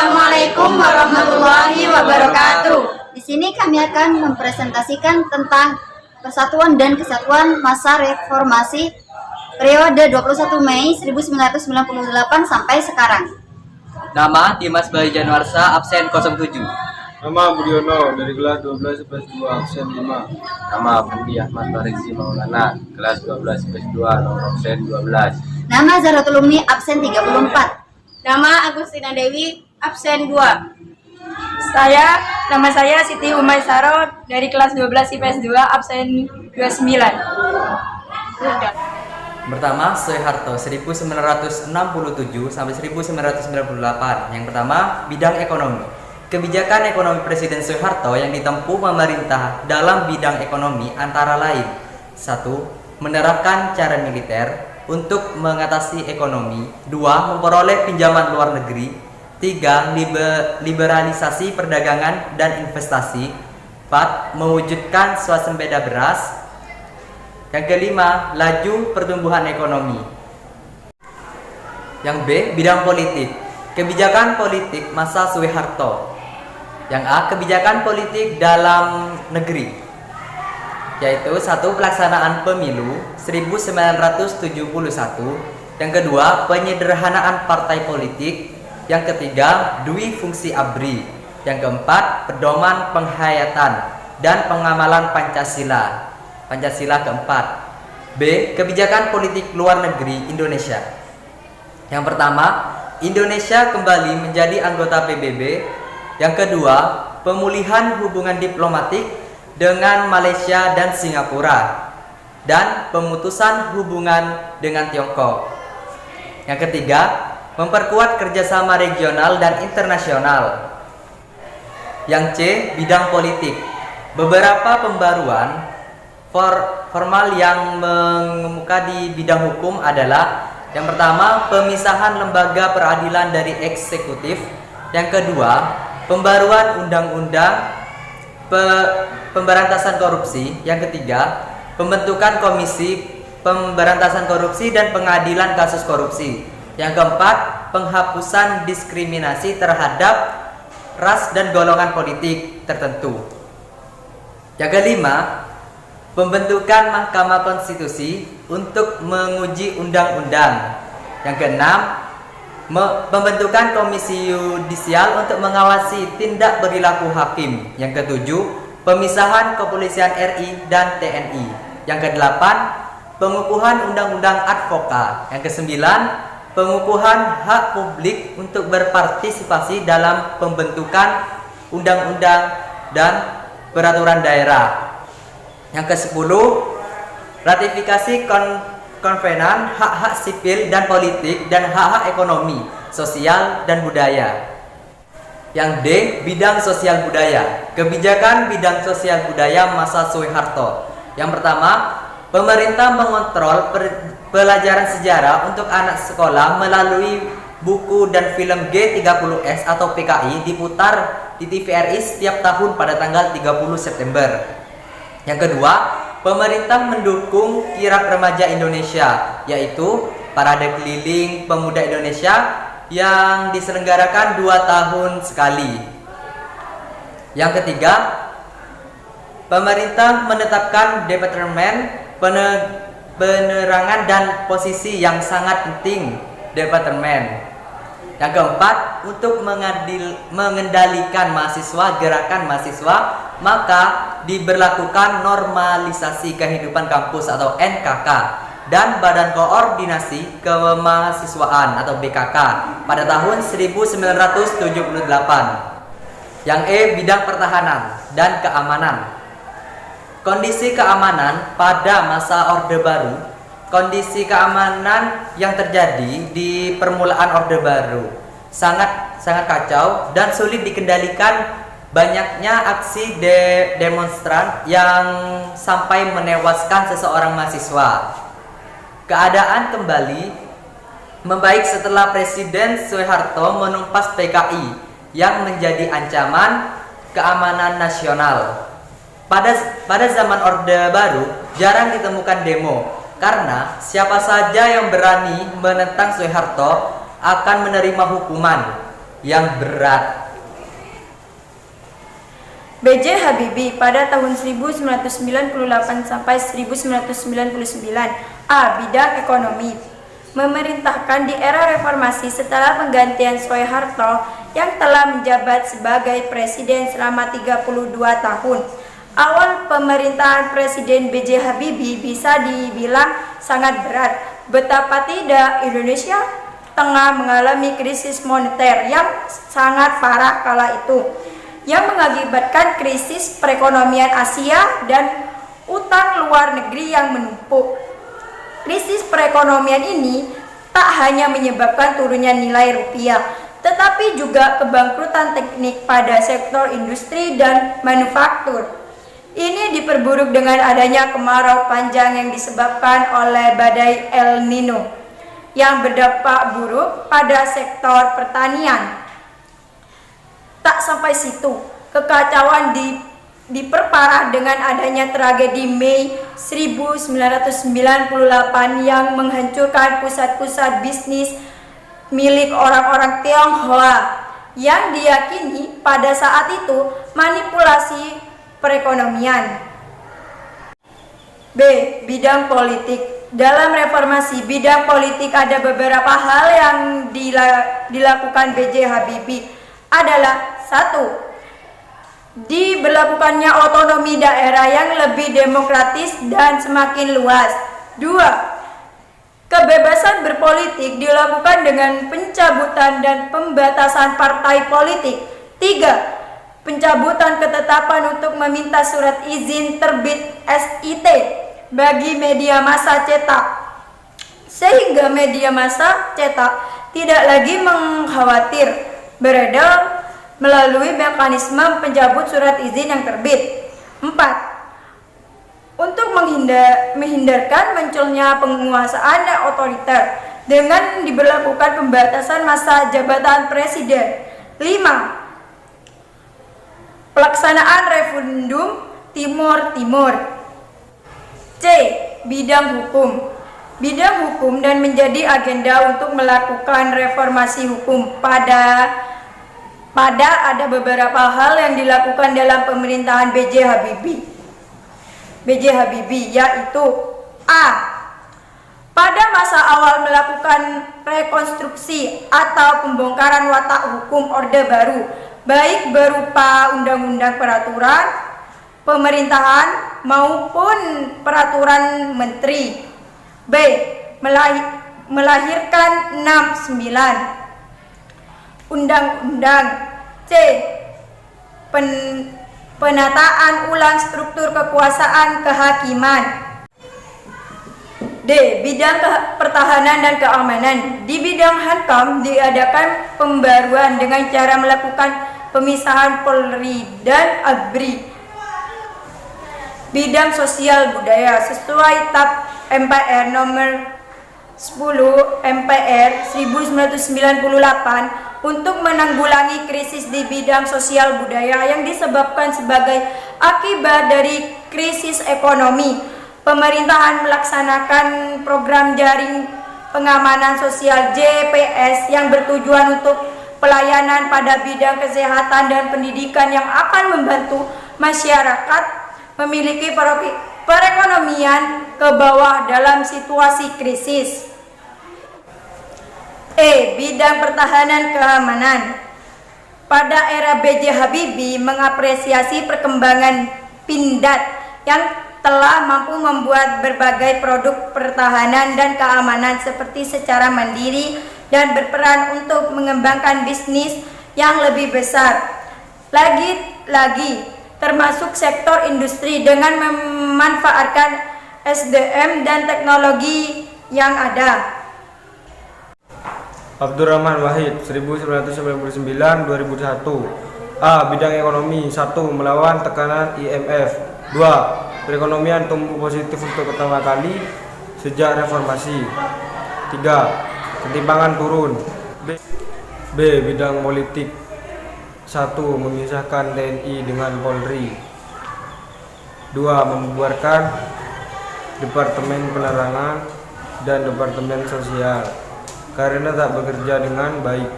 Assalamualaikum warahmatullahi wabarakatuh. Di sini kami akan mempresentasikan tentang Persatuan dan Kesatuan Masa Reformasi periode 21 Mei 1998 sampai sekarang. Nama Dimas Bayu Januarsa, absen 07. Nama Budiono dari kelas 12 IPS 2 absen 5. Nama Fendi Ahmad Farisi Maulana, kelas 12 IPS 2 nomor absen 12. Nama Zaratul Umi absen 34. Nama Agustina Dewi, absen 2. Nama saya Siti Umaisaro dari kelas 12 IPS 2 absen 29. Pertama, Soeharto 1967 sampai 1998. Yang pertama, bidang ekonomi. Kebijakan ekonomi Presiden Soeharto yang ditempuh pemerintah dalam bidang ekonomi antara lain: 1. Menerapkan cara militer untuk mengatasi ekonomi. 2. Memperoleh pinjaman luar negeri. 3. Liberalisasi perdagangan dan investasi. 4. Mewujudkan swasembada beras. Yang kelima, laju pertumbuhan ekonomi. Yang B, bidang politik. Kebijakan politik masa Soeharto. Yang A, kebijakan politik dalam negeri, yaitu 1. Pelaksanaan pemilu 1971. Yang kedua, penyederhanaan partai politik. Yang ketiga, dui fungsi ABRI. Yang keempat, pedoman penghayatan dan pengamalan Pancasila. Pancasila keempat. B. Kebijakan politik luar negeri Indonesia. Yang pertama, Indonesia kembali menjadi anggota PBB. Yang kedua, pemulihan hubungan diplomatik dengan Malaysia dan Singapura, dan pemutusan hubungan dengan Tiongkok. Yang ketiga, memperkuat kerjasama regional dan internasional. Yang C, bidang politik. Beberapa pembaruan formal yang mengemuka di bidang hukum adalah: yang pertama, pemisahan lembaga peradilan dari eksekutif. Yang kedua, pembaruan undang-undang pemberantasan korupsi. Yang ketiga, pembentukan komisi pemberantasan korupsi dan pengadilan kasus korupsi. Yang keempat, penghapusan diskriminasi terhadap ras dan golongan politik tertentu. Yang kelima, pembentukan Mahkamah Konstitusi untuk menguji undang-undang. Yang keenam, pembentukan komisi yudisial untuk mengawasi tindak perilaku hakim. Yang ketujuh, pemisahan kepolisian RI dan TNI. Yang kedelapan, pengukuhan undang-undang advokat. Yang kesembilan, pengukuhan hak publik untuk berpartisipasi dalam pembentukan undang-undang dan peraturan daerah. Yang ke-10, ratifikasi konvenan hak-hak sipil dan politik dan hak-hak ekonomi, sosial, dan budaya. Yang D, bidang sosial budaya. Kebijakan bidang sosial budaya masa Soeharto. Yang pertama, pemerintah mengontrol pelajaran sejarah untuk anak sekolah melalui buku dan film G30S atau PKI diputar di TVRI setiap tahun pada tanggal 30 September. Yang kedua, pemerintah mendukung kirab remaja Indonesia, yaitu parade keliling pemuda Indonesia yang diselenggarakan 2 tahun sekali. Yang ketiga, pemerintah menetapkan Departemen Penerangan dan posisi yang sangat penting departemen. Yang keempat, untuk mengendalikan mahasiswa, gerakan mahasiswa, maka diberlakukan normalisasi kehidupan kampus atau NKK dan Badan Koordinasi Kemahasiswaan atau BKK pada tahun 1978. Yang E, bidang pertahanan dan keamanan. Kondisi keamanan pada masa Orde Baru. Kondisi keamanan yang terjadi di permulaan Orde Baru sangat kacau dan sulit dikendalikan. Banyaknya aksi demonstran yang sampai menewaskan seseorang mahasiswa. Keadaan kembali membaik setelah Presiden Soeharto menumpas PKI yang menjadi ancaman keamanan nasional. Pada zaman Orde Baru jarang ditemukan demo karena siapa saja yang berani menentang Soeharto akan menerima hukuman. yang berat. B.J. Habibie pada tahun 1998 sampai 1999. A. Bidang ekonomi. Memerintahkan di era reformasi setelah penggantian Soeharto yang telah menjabat sebagai presiden selama 32 tahun. Awal pemerintahan Presiden B.J. Habibie bisa dibilang sangat berat. Betapa tidak, Indonesia tengah mengalami krisis moneter yang sangat parah kala itu, yang mengakibatkan krisis perekonomian Asia dan utang luar negeri yang menumpuk. Krisis perekonomian ini tak hanya menyebabkan turunnya nilai rupiah, tetapi juga kebangkrutan teknik pada sektor industri dan manufaktur. Ini diperburuk dengan adanya kemarau panjang yang disebabkan oleh badai El Nino yang berdampak buruk pada sektor pertanian. Tak sampai situ, kekacauan diperparah dengan adanya tragedi Mei 1998 yang menghancurkan pusat-pusat bisnis milik orang-orang Tionghoa yang diyakini pada saat itu manipulasi perekonomian. B. Bidang politik. Dalam reformasi bidang politik ada beberapa hal yang dilakukan B.J. Habibie adalah: 1. Diberlakukannya otonomi daerah yang lebih demokratis dan semakin luas. 2. Kebebasan berpolitik dilakukan dengan pencabutan dan pembatasan partai politik. 3. Pencabutan ketetapan untuk meminta surat izin terbit SIT bagi media massa cetak, sehingga media massa cetak tidak lagi mengkhawatir beredar melalui mekanisme pencabut surat izin yang terbit. 4. Untuk menghindarkan munculnya penguasaan otoriter dengan diberlakukan pembatasan masa jabatan presiden. 5. Pelaksanaan referendum Timur Timur. C. Bidang hukum. Bidang hukum dan menjadi agenda untuk melakukan reformasi hukum. Pada ada beberapa hal yang dilakukan dalam pemerintahan B.J. Habibie, yaitu: A. Pada masa awal melakukan rekonstruksi atau pembongkaran watak hukum Orde Baru, baik berupa undang-undang peraturan pemerintahan maupun peraturan menteri. B. Melahirkan 69 undang-undang. C. Penataan ulang struktur kekuasaan kehakiman. D. Bidang pertahanan dan keamanan. Di bidang Hankam diadakan pembaruan dengan cara melakukan pemisahan Polri dan ABRI. Bidang sosial budaya sesuai TAP MPR nomor 10 MPR 1998 untuk menanggulangi krisis di bidang sosial budaya yang disebabkan sebagai akibat dari krisis ekonomi. Pemerintahan melaksanakan program jaring pengamanan sosial JPS yang bertujuan untuk pelayanan pada bidang kesehatan dan pendidikan yang akan membantu masyarakat memiliki perekonomian ke bawah dalam situasi krisis. E. Bidang pertahanan keamanan. Pada era B.J. Habibie mengapresiasi perkembangan Pindad yang telah mampu membuat berbagai produk pertahanan dan keamanan seperti secara mandiri dan berperan untuk mengembangkan bisnis yang lebih besar. Lagi-lagi termasuk sektor industri dengan memanfaatkan SDM dan teknologi yang ada. Abdurrahman Wahid 1999-2001. A. Bidang ekonomi. 1. Melawan tekanan IMF. 2. Perekonomian tumbuh positif untuk pertama kali sejak reformasi. 3. Ketimpangan turun. B. Bidang politik. 1. Memisahkan TNI dengan Polri. 2. Membubarkan Departemen Penerangan dan Departemen Sosial karena tak bekerja dengan baik.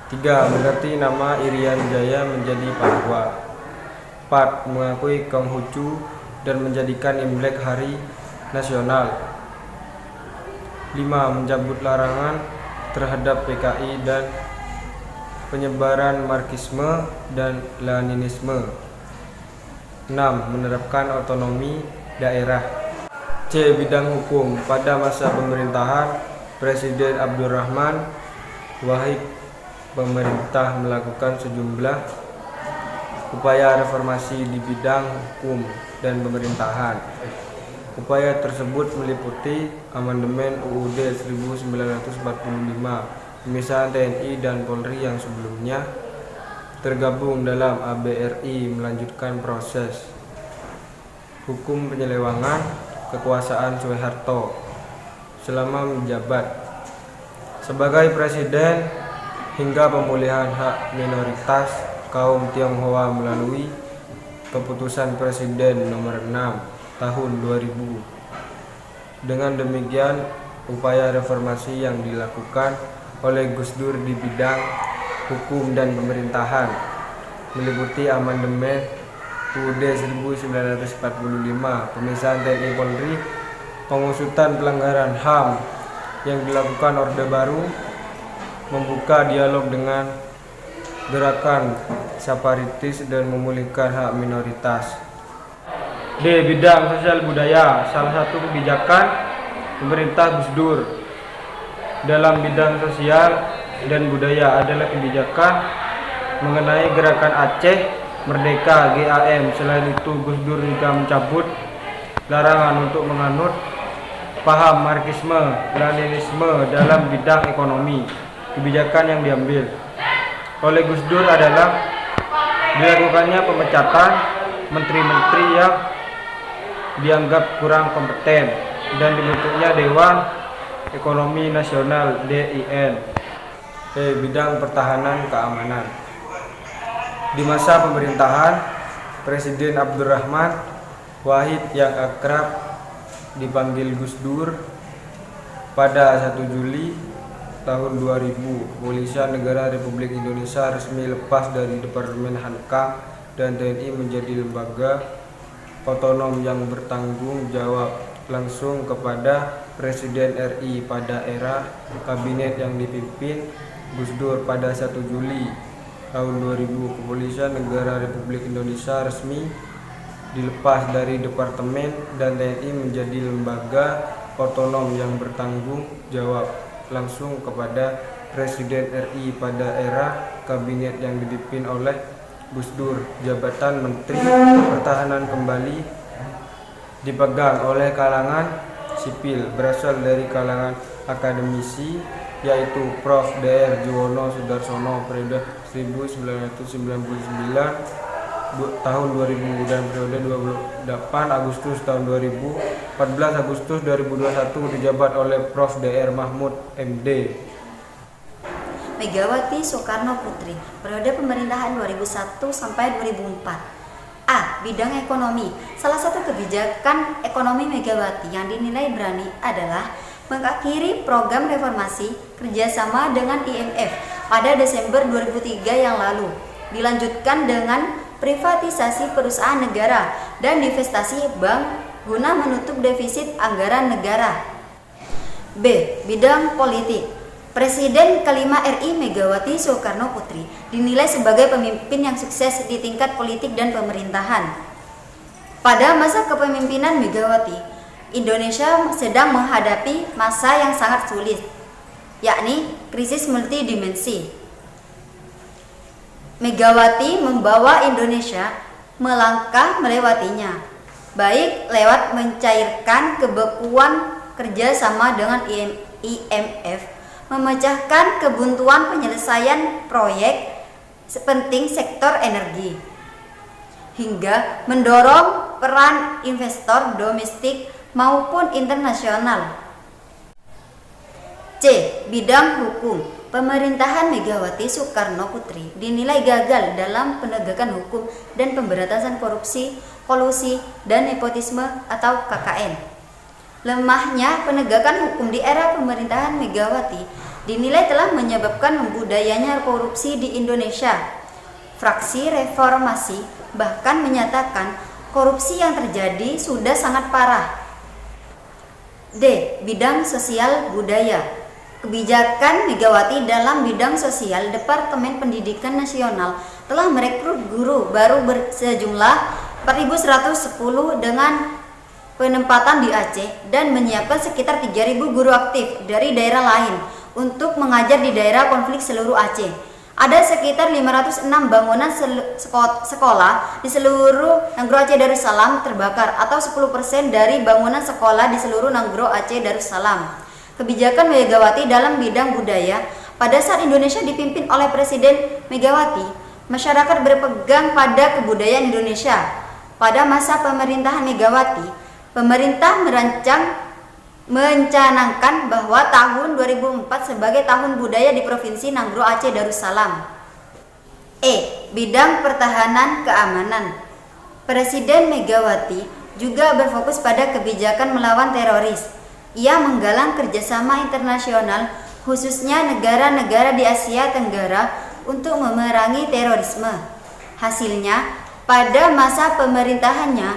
3. Mengganti nama Irian Jaya menjadi Papua. 4. Mengakui Konghucu dan menjadikan Imlek hari nasional. 5. Mencabut larangan terhadap PKI dan penyebaran Marxisme dan Leninisme. 6. Menerapkan otonomi daerah. C. Bidang hukum. Pada masa pemerintahan Presiden Abdurrahman Wahid, pemerintah melakukan sejumlah upaya reformasi di bidang hukum dan pemerintahan. Upaya tersebut meliputi amandemen UUD 1945, pemisahan TNI dan Polri yang sebelumnya tergabung dalam ABRI, melanjutkan proses hukum penyelewangan kekuasaan Soeharto selama menjabat sebagai presiden hingga pemulihan hak minoritas kaum Tionghoa melalui keputusan Presiden nomor 6 tahun 2000. Dengan demikian, upaya reformasi yang dilakukan oleh Gus Dur di bidang hukum dan pemerintahan meliputi amandemen UUD 1945, pemisahan TNI Polri, pengusutan pelanggaran HAM yang dilakukan Orde Baru, membuka dialog dengan gerakan separatis dan memulihkan hak minoritas. D. Bidang sosial budaya. Salah satu kebijakan pemerintah Gus Dur dalam bidang sosial dan budaya adalah kebijakan mengenai gerakan Aceh Merdeka GAM. Selain itu, Gus Dur juga mencabut larangan untuk menganut paham Marxisme Leninisme dalam bidang ekonomi. Kebijakan yang diambil oleh Gus Dur adalah dilakukannya pemecatan menteri-menteri yang dianggap kurang kompeten dan dibentuknya Dewan Ekonomi Nasional DIN. Bidang pertahanan keamanan. Di masa pemerintahan Presiden Abdurrahman Wahid yang akrab dipanggil Gus Dur, pada 1 Juli tahun 2000, Kepolisian Negara Republik Indonesia resmi lepas dari Departemen Hankam dan TNI menjadi lembaga otonom yang bertanggung jawab langsung kepada Presiden RI pada era kabinet yang dipimpin Gus Dur. Pada 1 Juli tahun 2000, Kepolisian Negara Republik Indonesia resmi dilepas dari Departemen dan TNI menjadi lembaga otonom yang bertanggung jawab langsung kepada Presiden RI pada era kabinet yang dipimpin oleh Gus Dur. Jabatan Menteri Pertahanan kembali dipegang oleh kalangan sipil berasal dari kalangan akademisi, yaitu Prof. Dr. Juwono Sudarsono periode 1999 tahun 2000 dan periode 28 Agustus tahun 2000, 14 Agustus 2021 dijabat oleh Prof. Dr. Mahmud MD. Megawati Soekarno Putri, periode pemerintahan 2001 sampai 2004. A. Bidang ekonomi. Salah satu kebijakan ekonomi Megawati yang dinilai berani adalah mengakhiri program reformasi kerjasama dengan IMF pada Desember 2003 yang lalu. Dilanjutkan dengan privatisasi perusahaan negara dan divestasi bank guna menutup defisit anggaran negara. B. Bidang politik. Presiden kelima RI Megawati Soekarno Putri dinilai sebagai pemimpin yang sukses di tingkat politik dan pemerintahan. Pada masa kepemimpinan Megawati, Indonesia sedang menghadapi masa yang sangat sulit, yakni krisis multidimensi. Megawati membawa Indonesia melangkah melewatinya, baik lewat mencairkan kebekuan kerjasama dengan IMF, memecahkan kebuntuan penyelesaian proyek penting sektor energi, hingga mendorong peran investor domestik maupun internasional. C. Bidang hukum. Pemerintahan Megawati Soekarno Putri dinilai gagal dalam penegakan hukum dan pemberantasan korupsi, kolusi, dan nepotisme atau KKN. Lemahnya penegakan hukum di era pemerintahan Megawati dinilai telah menyebabkan membudayanya korupsi di Indonesia. Fraksi Reformasi bahkan menyatakan korupsi yang terjadi sudah sangat parah. D. Bidang sosial budaya. Kebijakan Megawati dalam bidang sosial, Departemen Pendidikan Nasional telah merekrut guru baru sejumlah 4.110 dengan penempatan di Aceh dan menyiapkan sekitar 3.000 guru aktif dari daerah lain untuk mengajar di daerah konflik seluruh Aceh. Ada sekitar 506 bangunan sekolah di seluruh Nanggro Aceh Darussalam terbakar atau 10% dari bangunan sekolah di seluruh Nanggro Aceh Darussalam. Kebijakan Megawati dalam bidang budaya. Pada saat Indonesia dipimpin oleh Presiden Megawati, masyarakat berpegang pada kebudayaan Indonesia. Pada masa pemerintahan Megawati, pemerintah mencanangkan bahwa tahun 2004 sebagai tahun budaya di Provinsi Nanggro Aceh Darussalam. E. Bidang pertahanan keamanan. Presiden Megawati juga berfokus pada kebijakan melawan teroris. Ia menggalang kerjasama internasional, khususnya negara-negara di Asia Tenggara untuk memerangi terorisme. Hasilnya, pada masa pemerintahannya,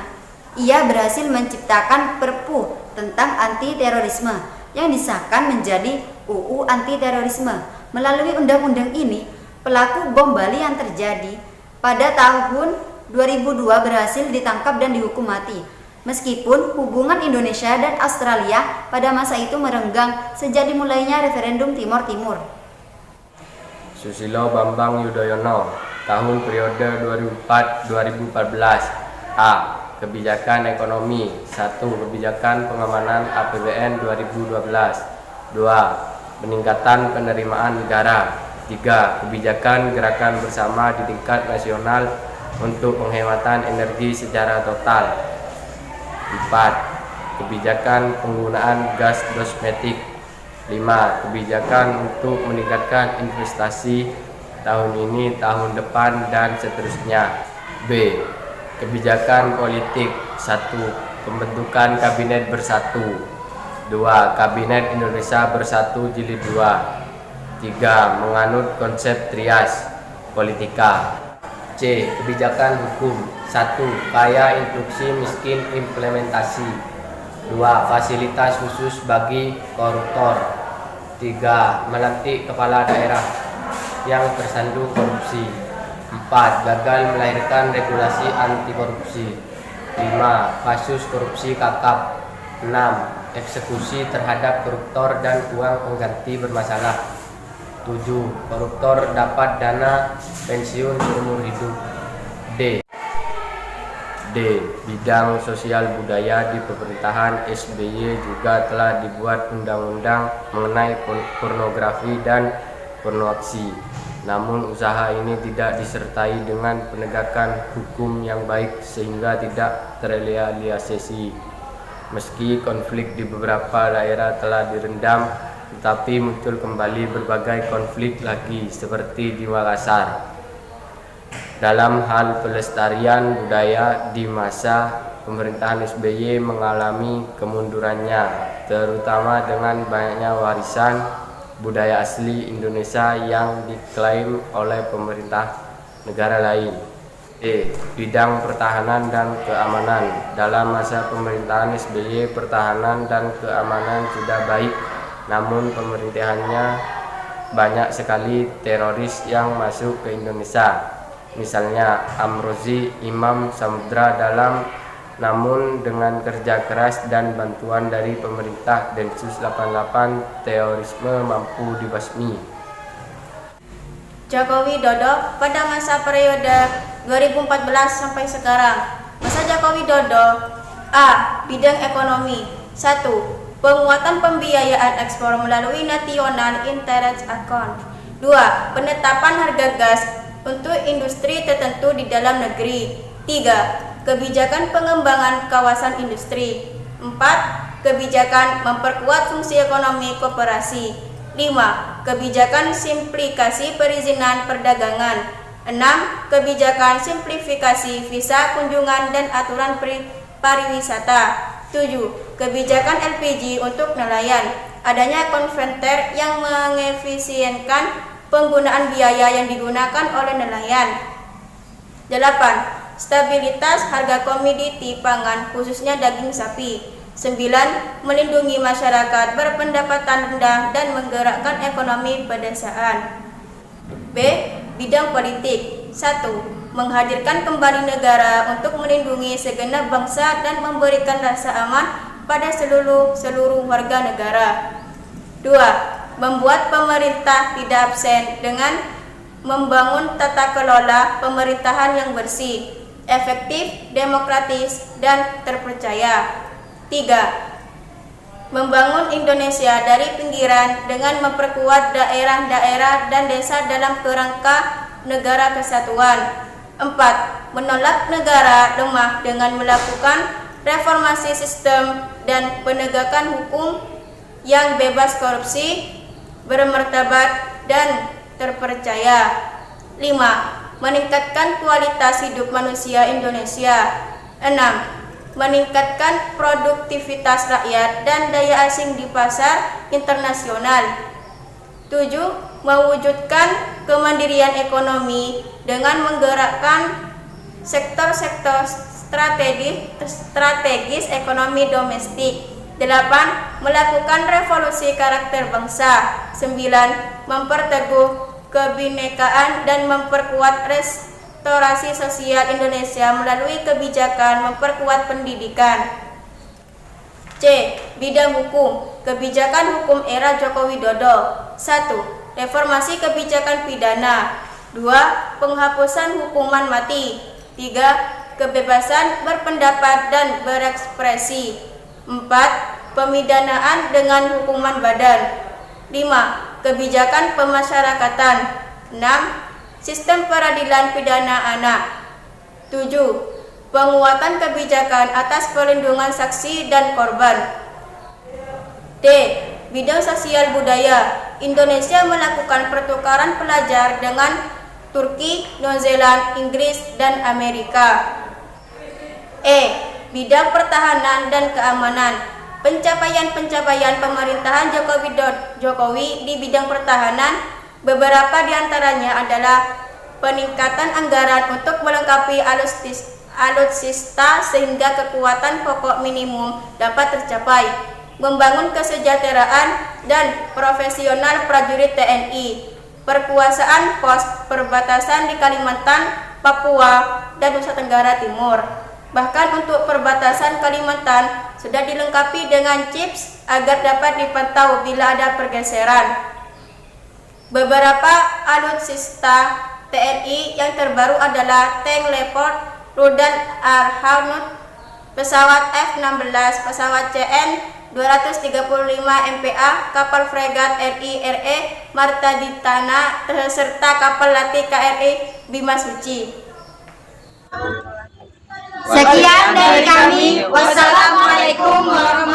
ia berhasil menciptakan Perpu tentang anti-terorisme yang disahkan menjadi UU Anti-Terorisme. Melalui undang-undang ini, pelaku bom Bali yang terjadi pada tahun 2002 berhasil ditangkap dan dihukum mati. Meskipun hubungan Indonesia dan Australia pada masa itu merenggang sejak dimulainya referendum Timor Timur. Susilo Bambang Yudhoyono, tahun periode 2004-2014. A. Kebijakan ekonomi. 1. Kebijakan pengamanan APBN 2012. 2. Peningkatan penerimaan negara. 3. Kebijakan gerakan bersama di tingkat nasional untuk penghematan energi secara total. 4. Kebijakan penggunaan gas kosmetik. 5. Kebijakan untuk meningkatkan investasi tahun ini, tahun depan, dan seterusnya. B. Kebijakan politik. 1. Pembentukan Kabinet Bersatu. 2. Kabinet Indonesia Bersatu Jilid 2. 3. Menganut konsep trias politika. C. Kebijakan hukum. 1. Kaya instruksi, miskin implementasi. 2. Fasilitas khusus bagi koruptor. 3. Melantik kepala daerah yang tersandung korupsi. 4. Gagal melahirkan regulasi anti korupsi. 5. Kasus korupsi kakap. 6. Eksekusi terhadap koruptor dan uang pengganti bermasalah. 7. Koruptor dapat dana pensiun seumur hidup. D. Bidang sosial budaya. Di pemerintahan SBY juga telah dibuat undang-undang mengenai pornografi dan pornoaksi. Namun usaha ini tidak disertai dengan penegakan hukum yang baik sehingga tidak terrealisasi. Meski konflik di beberapa daerah telah direndam, tetapi muncul kembali berbagai konflik lagi seperti di Makassar. Dalam hal pelestarian budaya di masa pemerintahan SBY mengalami kemundurannya, terutama dengan banyaknya warisan budaya asli Indonesia yang diklaim oleh pemerintah negara lain. E. Bidang pertahanan dan keamanan. Dalam masa pemerintahan SBY, pertahanan dan keamanan sudah baik, namun pemerintahannya banyak sekali teroris yang masuk ke Indonesia. Misalnya Amrozi, Imam Samudra Dalam, namun dengan kerja keras dan bantuan dari pemerintah Densus 88, terorisme mampu dibasmi. Joko Widodo pada masa periode 2014 sampai sekarang. Masa Joko Widodo. A. Bidang ekonomi. 1. Penguatan pembiayaan ekspor melalui National Interest Account. 2. Penetapan harga gas untuk industri tertentu di dalam negeri. 3. Kebijakan pengembangan kawasan industri. 4. Kebijakan memperkuat fungsi ekonomi koperasi. 5. Kebijakan simplifikasi perizinan perdagangan. 6. Kebijakan simplifikasi visa kunjungan dan aturan pariwisata. 7. Kebijakan LPG untuk nelayan. adanya konverter yang mengefisienkan penggunaan biaya yang digunakan oleh nelayan. 8. Stabilitas harga komoditi pangan khususnya daging sapi. 9. Melindungi masyarakat berpendapatan rendah dan menggerakkan ekonomi pedesaan. B. Bidang politik. 1. Menghadirkan kembali negara untuk melindungi segenap bangsa dan memberikan rasa aman pada seluruh warga negara. 2. Membuat pemerintah tidak absen dengan membangun tata kelola pemerintahan yang bersih, efektif, demokratis, dan terpercaya. 3. Membangun Indonesia dari pinggiran dengan memperkuat daerah-daerah dan desa dalam kerangka negara kesatuan. 4. Menolak negara lemah dengan melakukan reformasi sistem dan penegakan hukum yang bebas korupsi, bermartabat, dan terpercaya. 5. Meningkatkan kualitas hidup manusia Indonesia. 6. Meningkatkan produktivitas rakyat dan daya asing di pasar internasional. 7. Mewujudkan kemandirian ekonomi dengan menggerakkan sektor-sektor strategis ekonomi domestik. 8. Melakukan revolusi karakter bangsa. 9. Memperteguh kebinekaan dan memperkuat restorasi sosial Indonesia melalui kebijakan memperkuat pendidikan. C. Bidang hukum. Kebijakan hukum era Joko Widodo. 1. Reformasi kebijakan pidana. 2. Penghapusan hukuman mati. 3. Kebebasan berpendapat dan berekspresi. 4. Pemidanaan dengan hukuman badan. 5. Kebijakan pemasyarakatan. 6. Sistem peradilan pidana anak. 7. Penguatan kebijakan atas perlindungan saksi dan korban. D. Bidang sosial budaya. Indonesia melakukan pertukaran pelajar dengan Turki, New Zealand, Inggris, dan Amerika. E. Bidang pertahanan dan keamanan. Pencapaian-pencapaian pemerintahan Jokowi di bidang pertahanan, beberapa diantaranya adalah peningkatan anggaran untuk melengkapi alutsista sehingga kekuatan pokok minimum dapat tercapai, membangun kesejahteraan dan profesional prajurit TNI, perkuasaan pos perbatasan di Kalimantan, Papua, dan Nusa Tenggara Timur. Bahkan untuk perbatasan Kalimantan sudah dilengkapi dengan chips agar dapat dipantau bila ada pergeseran. Beberapa alutsista TNI yang terbaru adalah tank Leopard, Rudal Arhanud, pesawat F-16, pesawat CN-235 MPA, kapal fregat RI-RE Marta Ditana, serta kapal latih KRI Bima Suci. Sekian dari kami. Wassalamualaikum warahmatullahi wabarakatuh.